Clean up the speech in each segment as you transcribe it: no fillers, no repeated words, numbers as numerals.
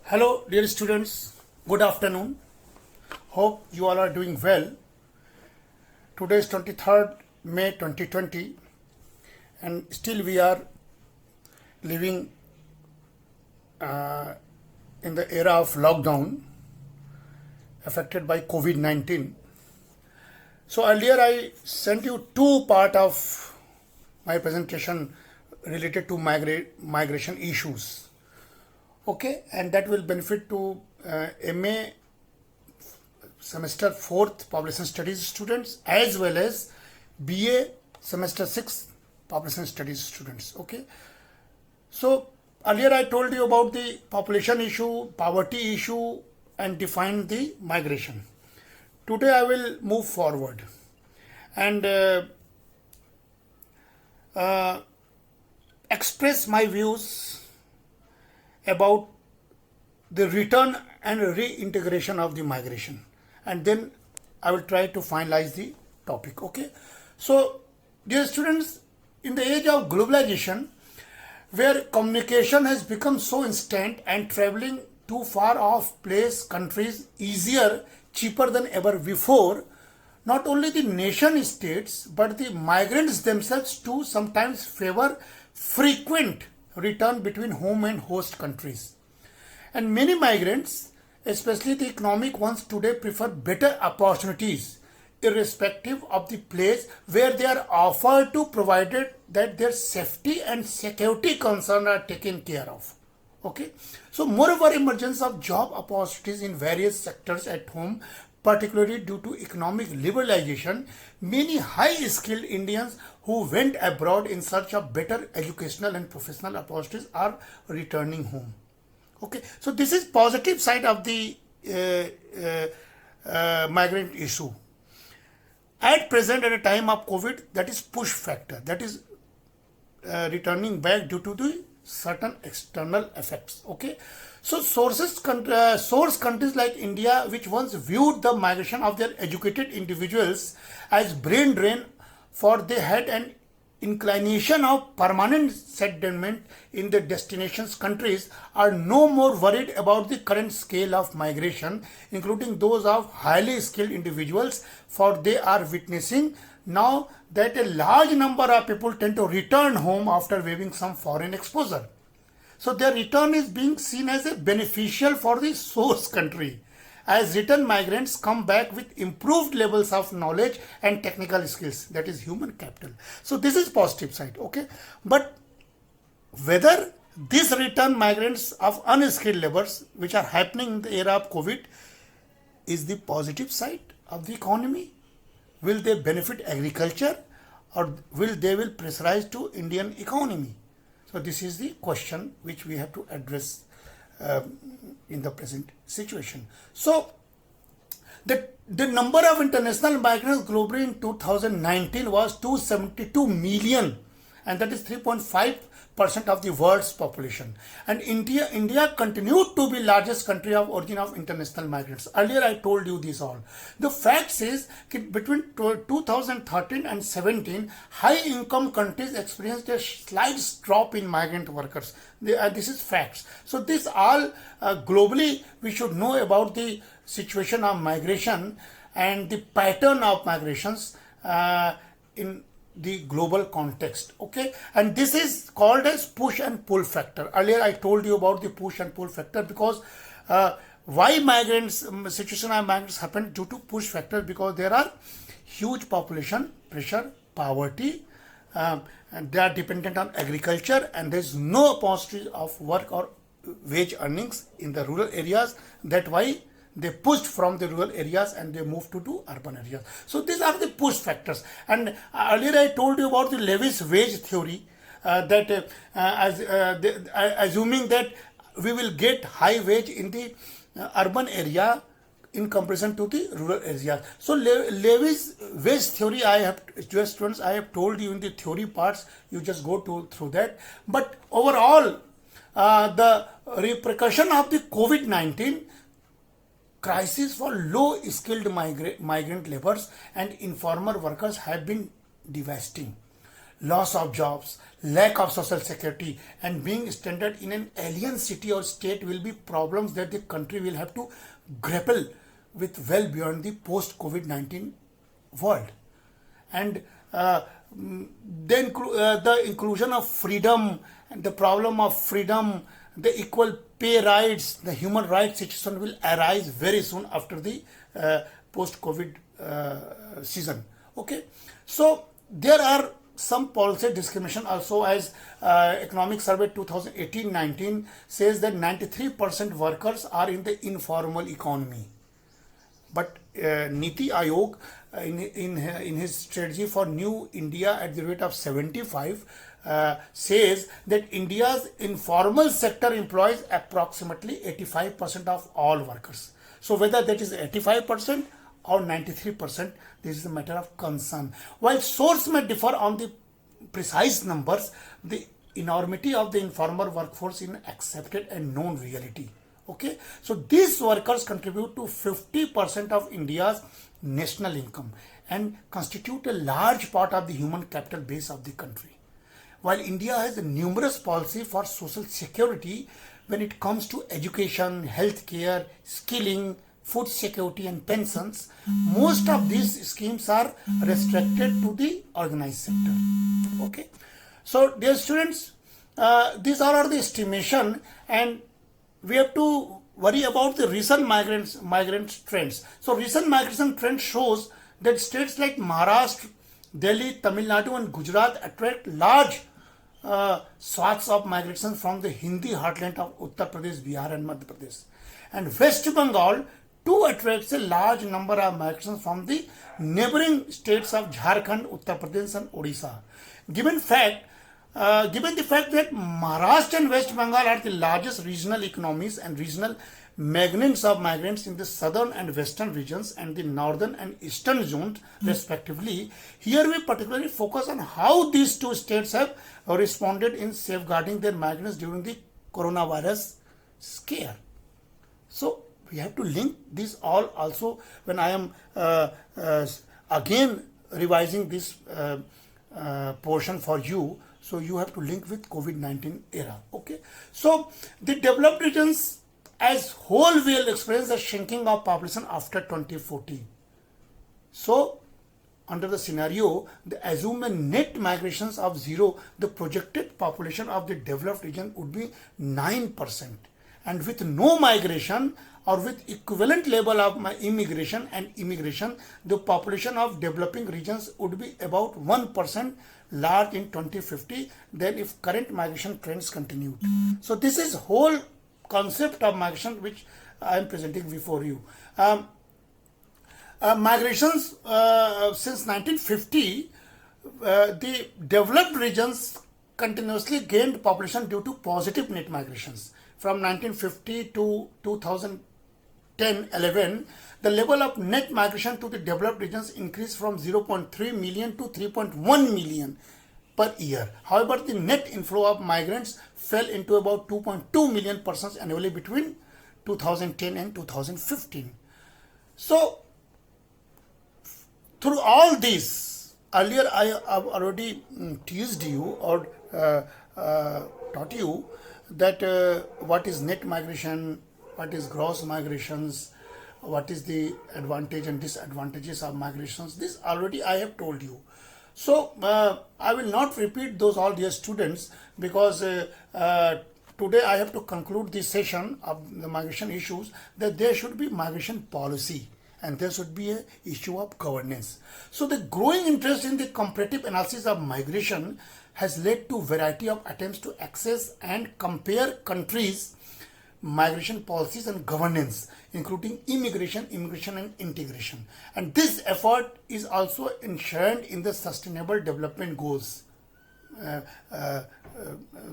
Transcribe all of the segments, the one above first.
Hello, dear students. Good afternoon. Hope you all are doing well. Today is 23rd May 2020, and still we are living in the era of lockdown affected by COVID-19. So earlier I sent you two part of my presentation related to migration issues. Okay, and that will benefit to MA semester 4th population studies students as well as BA semester 6th population studies students. Okay, so earlier I told you about the population issue, poverty issue, and defined the migration. Today I will move forward and express my views about the return and reintegration of the migration, and then I will try to finalize the topic. Okay, so dear students, in the age of globalization where communication has become so instant and traveling to far off place countries easier, cheaper than ever before, not only the nation states but the migrants themselves too sometimes favor frequent return between home and host countries. And many migrants, especially the economic ones today, prefer better opportunities irrespective of the place where they are offered to, provided that their safety and security concerns are taken care of. Okay, so moreover, emergence of job opportunities in various sectors at home, particularly due to economic liberalization, many high-skilled Indians who went abroad in search of better educational and professional opportunities are returning home. Okay, so this is positive side of the migrant issue. At present, at a time of COVID, that is push factor, that is returning back due to the certain external effects. Okay, so source countries like India, which once viewed the migration of their educated individuals as brain drain, for they had an inclination of permanent settlement in the destinations countries, are no more worried about the current scale of migration, including those of highly skilled individuals, for they are witnessing now that a large number of people tend to return home after waiving some foreign exposure. So their return is being seen as a beneficial for the source country, as return migrants come back with improved levels of knowledge and technical skills, that is human capital. So this is positive side. Okay, but whether these return migrants of unskilled laborers, which are happening in the era of COVID, is the positive side of the economy? Will they benefit agriculture, or will they pressurize to Indian economy? So this is the question which we have to address in the present situation. So the number of international migrants globally in 2019 was 272 million, and that is 3.5% of the world's population. And India continued to be largest country of origin of international migrants. Earlier I told you this all. The facts is that between 2013 and 17, high income countries experienced a slight drop in migrant workers. This is facts. So this all globally we should know about the situation of migration and the pattern of migrations in the global context. Okay, and this is called as push and pull factor. Earlier I told you about the push and pull factor, because why situation of migrants happen due to push factor, because there are huge population pressure, poverty, and they are dependent on agriculture, and there is no opportunity of work or wage earnings in the rural areas. That why they pushed from the rural areas and they moved to urban areas. So these are the push factors. And earlier I told you about the Levis wage theory, assuming that we will get high wage in the urban area in comparison to the rural areas. So Levis wage theory, I have told you in the theory parts, you just go through that. But overall, the repercussion of the COVID-19 crisis for low skilled migrant laborers and informal workers have been devastating. loss of jobs, lack of social security, and being stranded in an alien city or state will be problems that the country will have to grapple with well beyond the post-COVID-19 world. And then the inclusion of freedom and the problem of freedom, the equal pay rights, the human rights situation will arise very soon after the post-COVID season. Okay, so there are some policy discrimination also, as economic survey 2018-19 says that 93% workers are in the informal economy. But Niti Aayog, in his strategy for New India at the rate of 75, says that India's informal sector employs approximately 85% of all workers. So whether that is 85% or 93%, this is a matter of concern. While source may differ on the precise numbers, the enormity of the informal workforce is accepted and known reality. Okay, so these workers contribute to 50% of India's national income and constitute a large part of the human capital base of the country. While India has numerous policies for social security when it comes to education, healthcare, skilling, food security and pensions, most of these schemes are restricted to the organized sector. Okay, so dear students, these are the estimation, and we have to worry about the recent migrant trends. So recent migration trend shows that states like Maharashtra, Delhi, Tamil Nadu and Gujarat attract large swaths of migration from the Hindi heartland of Uttar Pradesh, Bihar and Madhya Pradesh. And West Bengal too attracts a large number of migrations from the neighboring states of Jharkhand, Uttar Pradesh and Odisha. Given the fact that Maharashtra and West Bengal are the largest regional economies and regional magnets of migrants in the southern and western regions and the northern and eastern zones respectively, here we particularly focus on how these two states have responded in safeguarding their migrants during the coronavirus scare. So we have to link this all also when I am again revising this portion for you. So you have to link with COVID-19 era. Okay. So the developed regions as whole will experience a shrinking of population after 2014. So under the scenario, the assumed net migrations of zero, the projected population of the developed region would be 9%. And with no migration or with equivalent level of immigration and immigration, the population of developing regions would be about 1% large in 2050 than if current migration trends continued. So this is whole concept of migration which I am presenting before you. Migrations since 1950, the developed regions continuously gained population due to positive net migrations. From 1950 to 2010-11, the level of net migration to the developed regions increased from 0.3 million to 3.1 million per year. However, the net inflow of migrants fell into about 2.2 million persons annually between 2010 and 2015. So, through all this, earlier I have already teased you or taught you that what is net migration, what is gross migrations, what is the advantage and disadvantages of migrations. This already I have told you. So I will not repeat those all, dear students, because today I have to conclude this session of the migration issues, that there should be migration policy and there should be an issue of governance. So the growing interest in the comparative analysis of migration has led to variety of attempts to access and compare countries' migration policies and governance, including immigration and integration. And this effort is also enshrined in the Sustainable Development Goals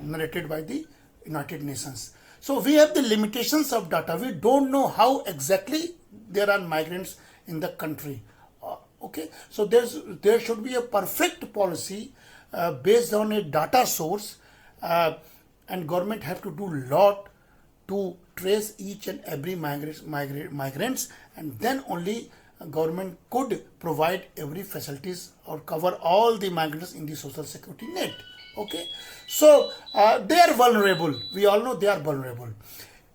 narrated by the United Nations. So we have the limitations of data. We don't know how exactly there are migrants in the country. Okay, so there should be a perfect policy based on a data source, and government have to do lot to trace each and every migrants, and then only government could provide every facilities or cover all the migrants in the social security net. Okay, so they are vulnerable. We all know they are vulnerable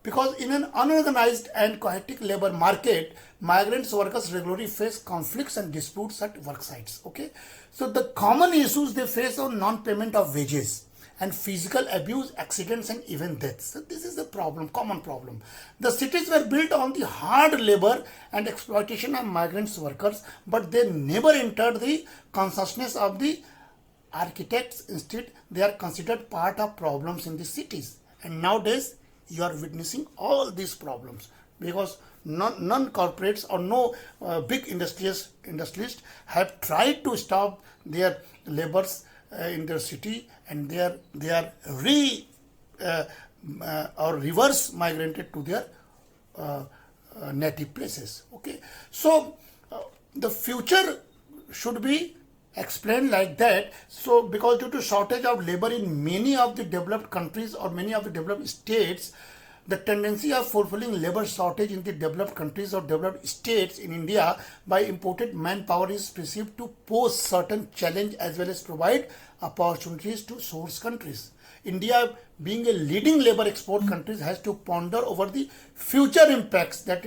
because in an unorganized and chaotic labor market, migrants workers regularly face conflicts and disputes at work sites. Okay, so the common issues they face are non-payment of wages and physical abuse, accidents, and even deaths. So this is the problem, common problem. The cities were built on the hard labor and exploitation of migrants workers, but they never entered the consciousness of the architects. Instead, they are considered part of problems in the cities. And nowadays, you are witnessing all these problems because none corporates or no big industrialists have tried to stop their labors in their city, and they are or reverse migrated to their native places. Okay, so the future should be explained like that. So because due to shortage of labor in many of the developed countries or many of the developed states, the tendency of fulfilling labor shortage in the developed countries or developed states in India by imported manpower is perceived to pose certain challenge as well as provide opportunities to source countries. India, being a leading labor export country, has to ponder over the future impacts that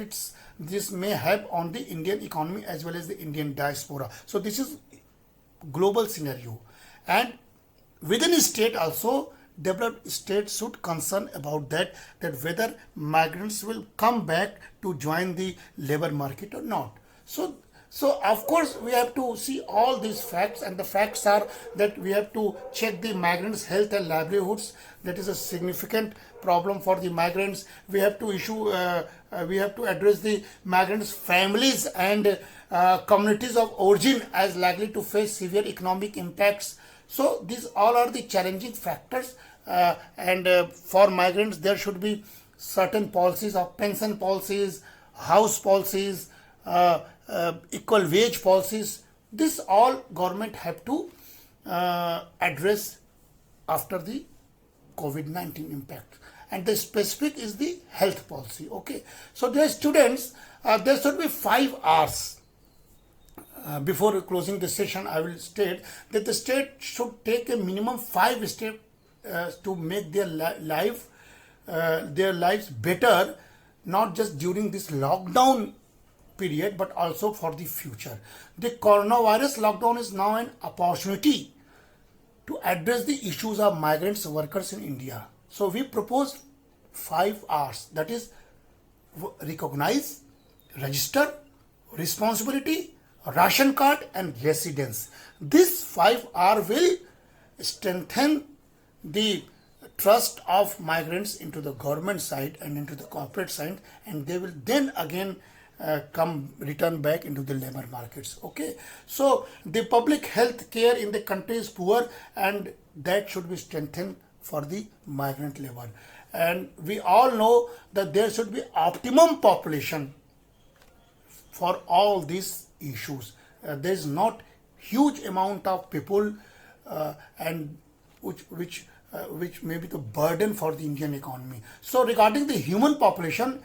this may have on the Indian economy as well as the Indian diaspora. So this is global scenario, and within a state also, developed states should concern about that whether migrants will come back to join the labor market or not. So of course we have to see all these facts, and the facts are that we have to check the migrants' health and livelihoods. That is a significant problem for the migrants. We have to we have to address the migrants' families and communities of origin as likely to face severe economic impacts. So these all are the challenging factors, and for migrants there should be certain policies of pension policies, house policies, equal wage policies. This all government have to address after the COVID-19 impact. And the specific is the health policy. Okay, so dear students, there should be 5 R's. Before closing the session, I will state that the state should take a minimum 5 steps to make their lives better, not just during this lockdown period, but also for the future. The coronavirus lockdown is now an opportunity to address the issues of migrants workers in India. So we proposed 5 R's, that is recognize, register, responsibility, ration card, and residence. This 5 R will strengthen the trust of migrants into the government side and into the corporate side, and they will then again return back into the labor markets. Okay, so the public health care in the country is poor, and that should be strengthened for the migrant labor. And we all know that there should be optimum population for all these issues. There is not huge amount of people and which may be the burden for the Indian economy. So regarding the human population,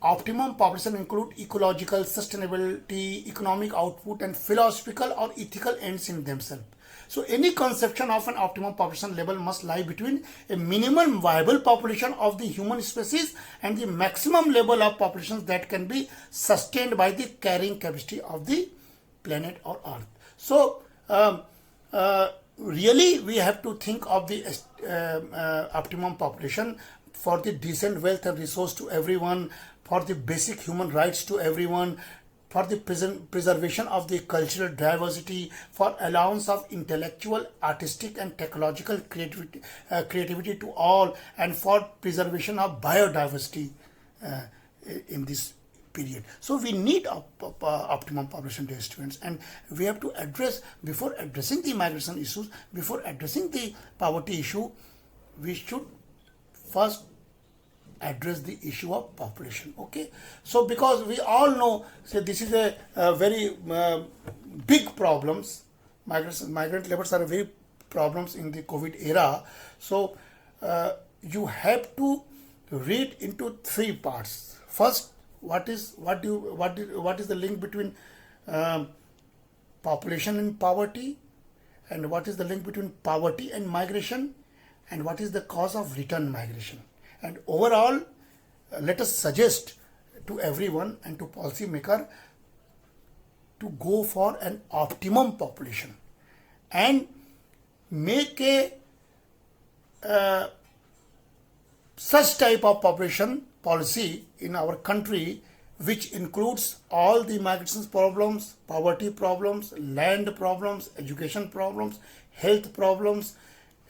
optimum population include ecological sustainability, economic output, and philosophical or ethical ends in themselves. So any conception of an optimum population level must lie between a minimum viable population of the human species and the maximum level of populations that can be sustained by the carrying capacity of the planet or earth. So really we have to think of the optimum population for the decent wealth and resource to everyone, for the basic human rights to everyone, for the preservation of the cultural diversity, for allowance of intellectual, artistic, and technological creativity to all, and for preservation of biodiversity in this period. So we need optimum population, dear students, and we have to address, before addressing the migration issues, before addressing the poverty issue, we should first address the issue of population. Okay, so because we all know, say this is a very big problems. Migrant labors are very problems in the COVID era. So you have to read into 3 parts. First, what is the link between um, population and poverty, and what is the link between poverty and migration, and what is the cause of return migration. And overall, let us suggest to everyone and to policymaker to go for an optimum population and make a such type of population policy in our country which includes all the migration problems, poverty problems, land problems, education problems, health problems,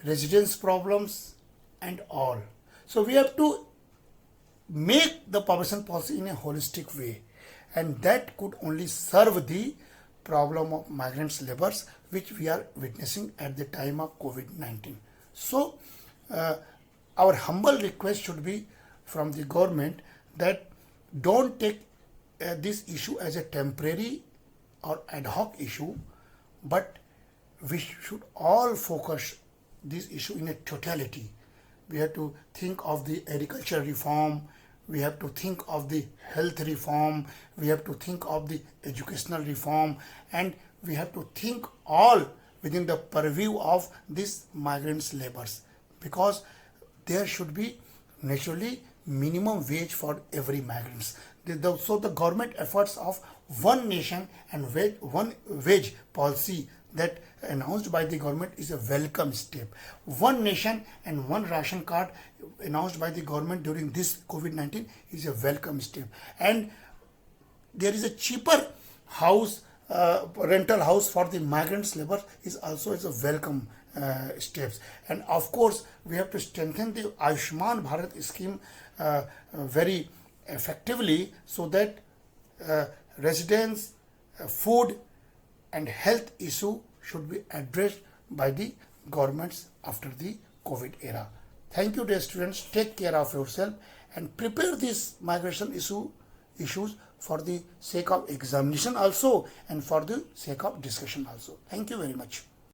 residence problems, and all. So we have to make the population policy in a holistic way, and that could only serve the problem of migrants laborers which we are witnessing at the time of COVID-19. So our humble request should be from the government that don't take this issue as a temporary or ad hoc issue, but we should all focus this issue in a totality. We have to think of the agriculture reform, we have to think of the health reform, we have to think of the educational reform, and we have to think all within the purview of these migrants laborers, because there should be naturally minimum wage for every migrants. So the government efforts of one nation and one wage policy that announced by the government is a welcome step. One nation and one ration card announced by the government during this COVID-19 is a welcome step. And there is a cheaper house, rental house for the migrants labor is also as a welcome steps. And of course, we have to strengthen the Ayushman Bharat scheme very effectively, so that residents, food and health issue should be addressed by the governments after the COVID era. Thank you, dear students. Take care of yourself and prepare these migration issues for the sake of examination also and for the sake of discussion also. Thank you very much.